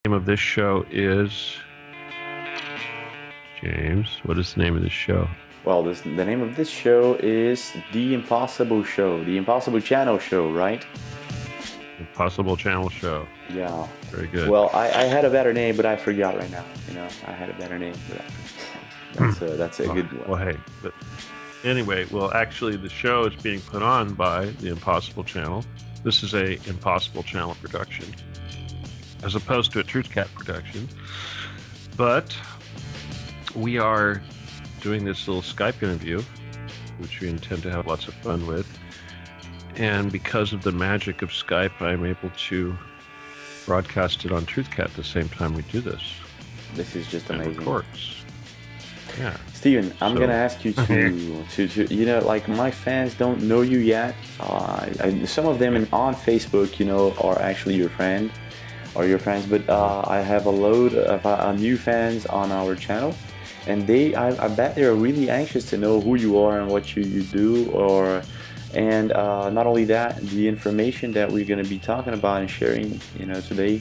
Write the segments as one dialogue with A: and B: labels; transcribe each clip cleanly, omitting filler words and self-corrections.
A: name of this show is... James, what is the name of this show?
B: Well, the name of this show is The Impossible Show, The Impossible Channel Show, right?
A: Impossible Channel Show.
B: Yeah.
A: Very good.
B: Well, I had a better name, but I forgot right now. I had a better name, but that's a good one.
A: Well, hey, but anyway, actually, the show is being put on by the Impossible Channel. This is a Impossible Channel production, as opposed to a Truth Cat production. But we are doing this little Skype interview, which we intend to have lots of fun with. And because of the magic of Skype, I'm able to broadcast it on TruthCat at the same time we do this.
B: This is just amazing.
A: Of course. Yeah.
B: Steven, I'm going to ask you to, like my fans don't know you yet. Some of them on Facebook, are actually your friends, but I have a load of new fans on our channel. And I bet they're really anxious to know who you are and what you do, and not only that, the information that we're going to be talking about and sharing, today.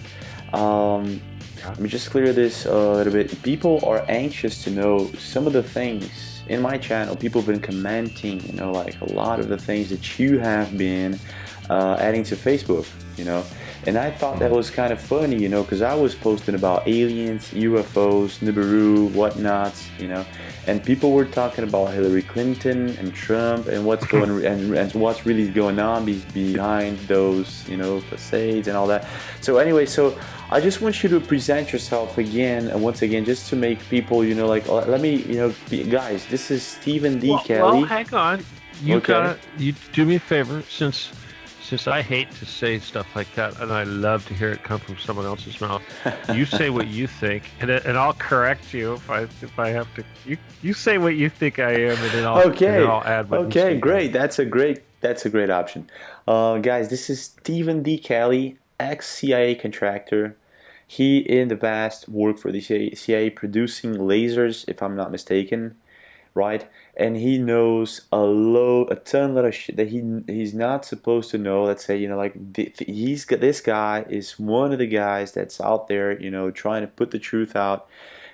B: Let me just clear this a little bit. People are anxious to know some of the things in my channel. People have been commenting, like a lot of the things that you have been adding to Facebook, And I thought that was kind of funny, because I was posting about aliens, UFOs, Nibiru, whatnots, and people were talking about Hillary Clinton and Trump and what's going and what's really going on behind those, facades and all that. So anyway, I just want you to present yourself again and once again, just to make people, let me, guys, this is Stephen D. Kelly.
A: Well, hang on. You do me a favor, since I hate to say stuff like that, and I love to hear it come from someone else's mouth. You say what you think, and I'll correct you if I have to. You say what you think I am, and then I'll add what you say.
B: Okay, great. That's a great option. Guys, this is Stephen D. Kelly, ex-CIA contractor. He in the past worked for the CIA producing lasers, if I'm not mistaken. Right, and he knows a ton of shit that he's not supposed to know. Let's say, this guy is one of the guys that's out there, trying to put the truth out.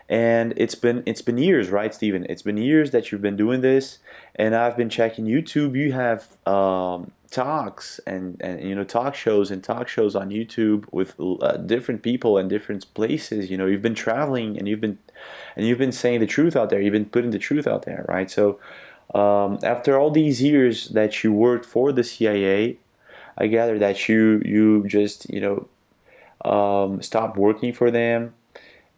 B: And it's been years, right, Steven? It's been years that you've been doing this, and I've been checking YouTube. You have talks and talk shows on YouTube with different people and different places. You've been traveling and you've been saying the truth out there. You've been putting the truth out there, right? So after all these years that you worked for the CIA, I gather that you just stopped working for them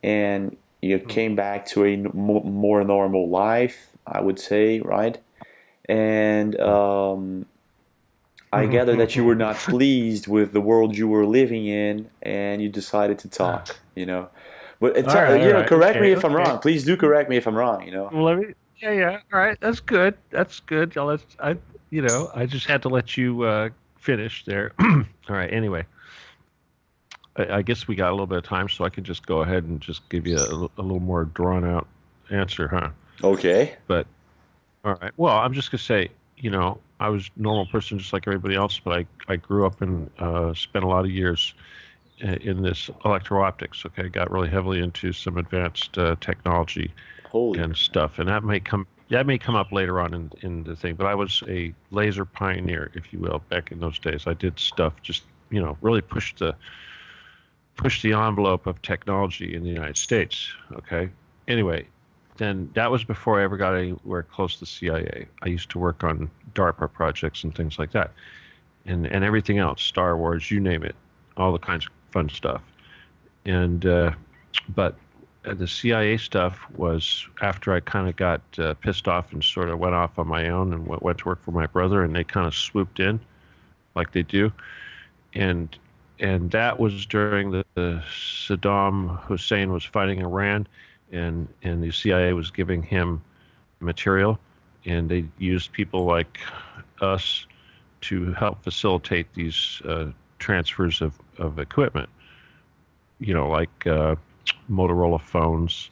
B: and you came back to a more normal life, I would say, right? And I gather that you were not pleased with the world you were living in, and you decided to talk, But correct me if I'm wrong. Please do correct me if I'm wrong,
A: Well, all right, that's good. I just had to let you finish there. All right. Anyway, I guess we got a little bit of time, so I can just go ahead and just give you a little more drawn out answer, huh?
B: Okay.
A: But all right. Well, I'm just gonna say, I was a normal person just like everybody else, but I grew up and spent a lot of years in this electro-optics. Okay, got really heavily into some advanced technology and stuff, and that may come up later on in the thing. But I was a laser pioneer, if you will, back in those days. I did stuff just really push the envelope of technology in the United States. Okay, anyway. Then that was before I ever got anywhere close to the CIA. I used to work on DARPA projects and things like that, and everything else, Star Wars, you name it, all the kinds of fun stuff. And but the CIA stuff was after I kind of got pissed off and sort of went off on my own and went to work for my brother, and they kind of swooped in, like they do, and that was during the Saddam Hussein was fighting Iran. And the CIA was giving him material, and they used people like us to help facilitate these transfers of equipment, like Motorola phones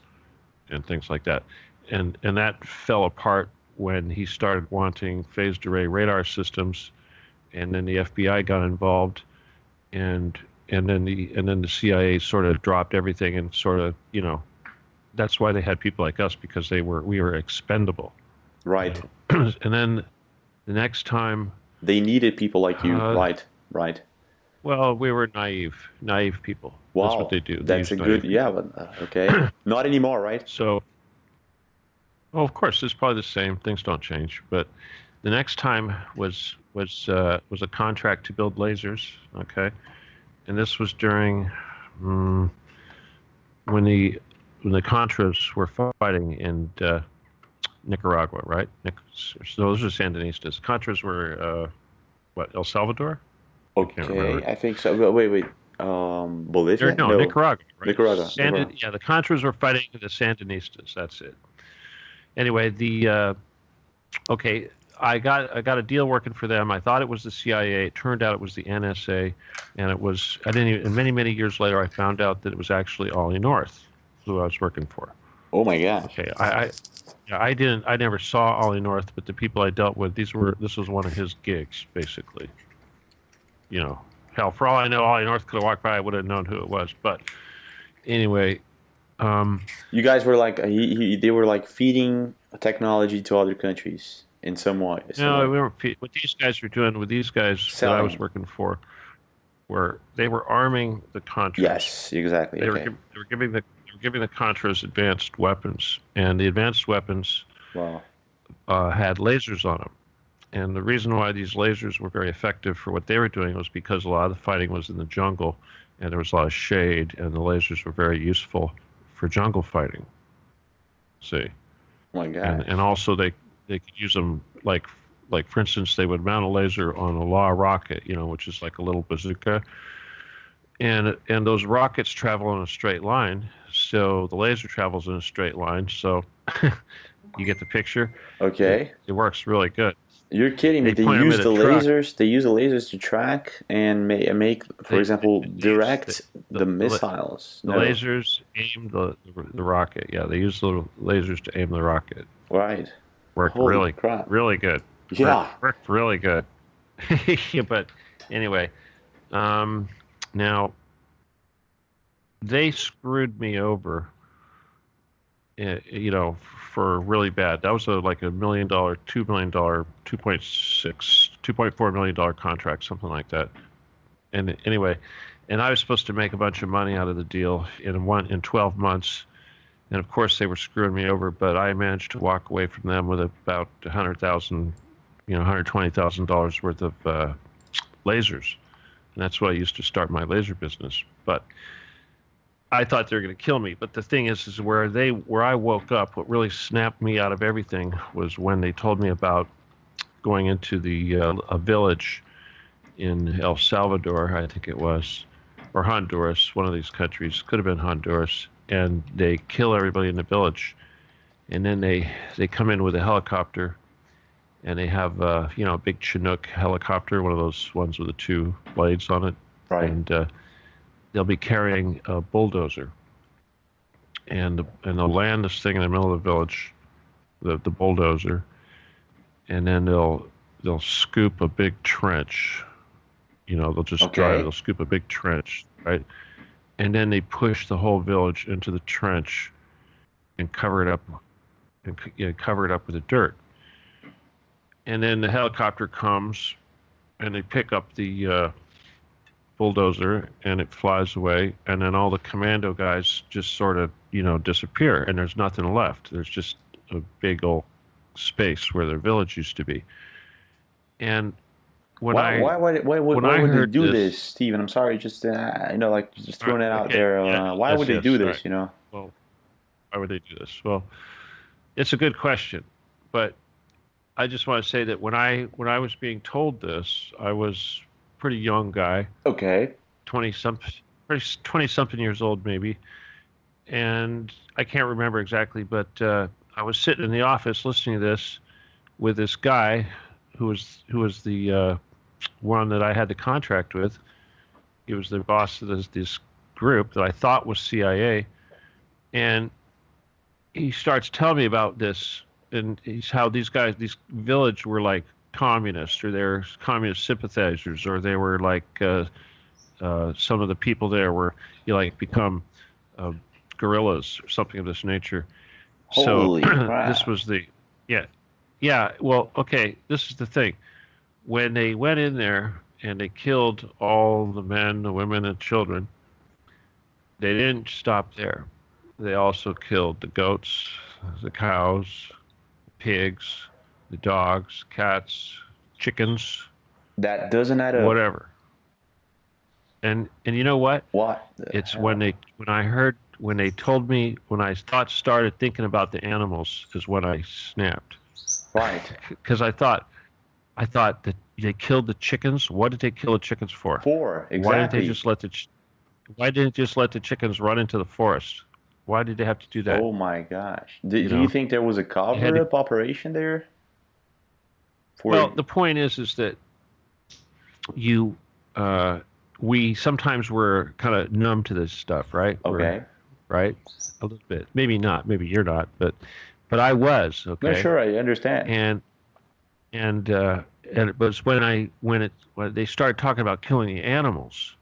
A: and things like that. And that fell apart when he started wanting phased array radar systems, and then the FBI got involved, and and then the CIA sort of dropped everything and sort of, that's why they had people like us, because we were expendable.
B: Right.
A: And then the next time,
B: They needed people like you.
A: uh,
B: Right. Right.
A: well, we were naive people. That's what
B: Wow.
A: they do. They
B: That's a
A: use
B: good,
A: naive
B: yeah,
A: people.
B: but okay. Not anymore, right?
A: So, well, of course, it's probably the same. Things don't change. But the next time was a contract to build lasers. Okay, and this was during mm, when the Contras were fighting in Nicaragua, right? So those are Sandinistas. Contras were what, El Salvador? I can't
B: Okay,
A: remember.
B: I think so. Wait, wait.
A: Or
B: Bolivia?
A: no,
B: No,
A: Nicaragua, right?
B: Nicaragua. Nicaragua.
A: Yeah, the Contras were fighting the Sandinistas. That's it. Anyway, okay, I got a deal working for them. I thought it was the CIA. It turned out it was the NSA, and it was I didn't even. And many years later, I found out that it was actually Ollie North, who I was working for.
B: Oh my gosh.
A: Okay, yeah, I never saw Ollie North, but the people I dealt with, this was one of his gigs, basically. Hell, for all I know, Ollie North could have walked by, I would have known who it was. But anyway, um,
B: You guys were like they were like feeding technology to other countries in some
A: no,
B: way.
A: we were what these guys were doing with these guys that I was
B: Selling.
A: working for, were they were arming the Contras.
B: Yes, exactly. Okay.
A: They were giving the Contras advanced weapons, and the advanced weapons
B: Wow.
A: had lasers on them. And the reason why these lasers were very effective for what they were doing was because a lot of the fighting was in the jungle, and there was a lot of shade, and the lasers were very useful for jungle fighting. See,
B: Oh my
A: and
B: gosh.
A: also they could use them like for instance, they would mount a laser on a law rocket, which is like a little bazooka, and those rockets travel in a straight line, so the laser travels in a straight line. So you get the picture. It
B: Okay.
A: it works really good.
B: You're kidding me.
A: They
B: They
A: point them
B: use
A: at a
B: the
A: truck.
B: lasers. They use the lasers to track and make, for example,
A: They use
B: direct
A: the,
B: the
A: the
B: missiles.
A: the
B: No.
A: lasers aim the rocket. Yeah, they use the lasers to aim the rocket.
B: Right.
A: Worked
B: Holy
A: really
B: crap.
A: really good.
B: Yeah.
A: Worked really good. Yeah, but anyway, um, now they screwed me over. For really bad. That was like $1 million, $2 million, 2.4 million dollar contract, something like that. And anyway, and I was supposed to make a bunch of money out of the deal in 12 months. And of course, they were screwing me over, but I managed to walk away from them with about 100,000, $120,000 worth of lasers. And that's why I used to start my laser business. But I thought they were going to kill me. But the thing is where I woke up, what really snapped me out of everything was when they told me about going into a village in El Salvador, I think it was, or Honduras, one of these countries, could have been Honduras, and they kill everybody in the village, and then they come in with a helicopter, and they have a big Chinook helicopter, one of those ones with the two blades on it,
B: Right.
A: and they'll be carrying a bulldozer, and they'll land this thing in the middle of the village, the bulldozer, and then they'll scoop a big trench. They'll just drive.
B: Okay.
A: They'll scoop a big trench, right? And then they push the whole village into the trench and cover it up, and cover it up with the dirt. And then the helicopter comes, and they pick up the bulldozer, and it flies away. And then all the commando guys just sort of, disappear, and there's nothing left. There's just a big old space where their village used to be. And when
B: Why
A: I
B: would they
A: heard
B: do
A: this,
B: this, Steven? I'm sorry, just like just
A: all right,
B: throwing it out
A: okay,
B: there. Why would they
A: yes,
B: do
A: all right.
B: this? You know?
A: Well, why would they do this? Well, it's a good question, but I just want to say that when I was being told this, I was a pretty young guy,
B: Okay.
A: 20 something years old maybe, and I can't remember exactly, but I was sitting in the office listening to this with this guy who was the one that I had the contract with. He was the boss of this group that I thought was CIA, and he starts telling me about this, and he's how these village were like communists, or they're communist sympathizers, or they were like some of the people there were become uh, gorillas or something of this nature. So
B: Holy
A: this
B: crap.
A: was yeah. Well, okay. This is the thing. When they went in there and they killed all the men, the women, and children, they didn't stop there. They also killed the goats, the cows, pigs, the dogs, cats, chickens,
B: That doesn't add up.
A: whatever. And you know what?
B: What the
A: It's
B: hell?
A: when they told me, when I started thinking about the animals is when I snapped.
B: Right.
A: Because I thought that they killed the chickens. What did they kill the chickens for?
B: Four,
A: Why didn't they
B: exactly.
A: just why didn't they just let the chickens run into the forest? Why did they have to do that?
B: Oh my gosh. Do,
A: You
B: do you
A: know,
B: think there was a
A: they had to.
B: cover-up operation there? For
A: Well, the point is that you, uh, we sometimes were kind of numb to this stuff, right? We're
B: okay.
A: right a little bit. Maybe not. Maybe you're not, but I was
B: No,
A: okay.
B: sure, I understand.
A: And and it was when they started talking about killing the animals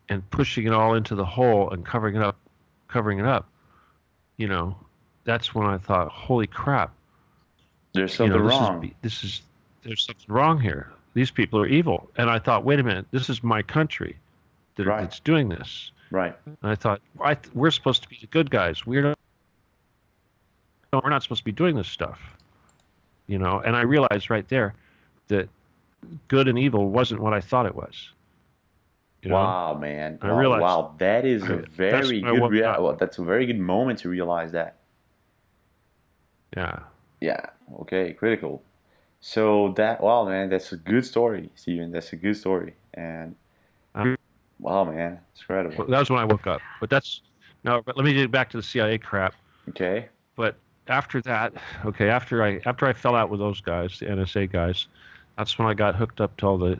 A: and pushing it all into the hole and covering it up. You know, that's when I thought, holy crap!
B: There's something wrong.
A: This is there's something wrong here. These people are evil. And I thought, wait a minute, this is my country
B: Right,
A: that's doing this.
B: right.
A: And I thought, we're supposed to be the good guys. We're not supposed to be doing this stuff. And I realized right there that good and evil wasn't what I thought it was. You know,
B: Wow, man.
A: I
B: Wow,
A: realized
B: wow. That is a
A: that's
B: very
A: when I
B: good
A: woke up.
B: well, that's a very good moment to realize that.
A: Yeah.
B: Yeah, okay, critical. So that, wow, man, that's a good story, Steven. That's a good story. And
A: Um,
B: wow, man, it's incredible.
A: that was when I woke up. But let me get back to the CIA crap.
B: Okay.
A: But after that, okay, after I fell out with those guys, the NSA guys, that's when I got hooked up to all the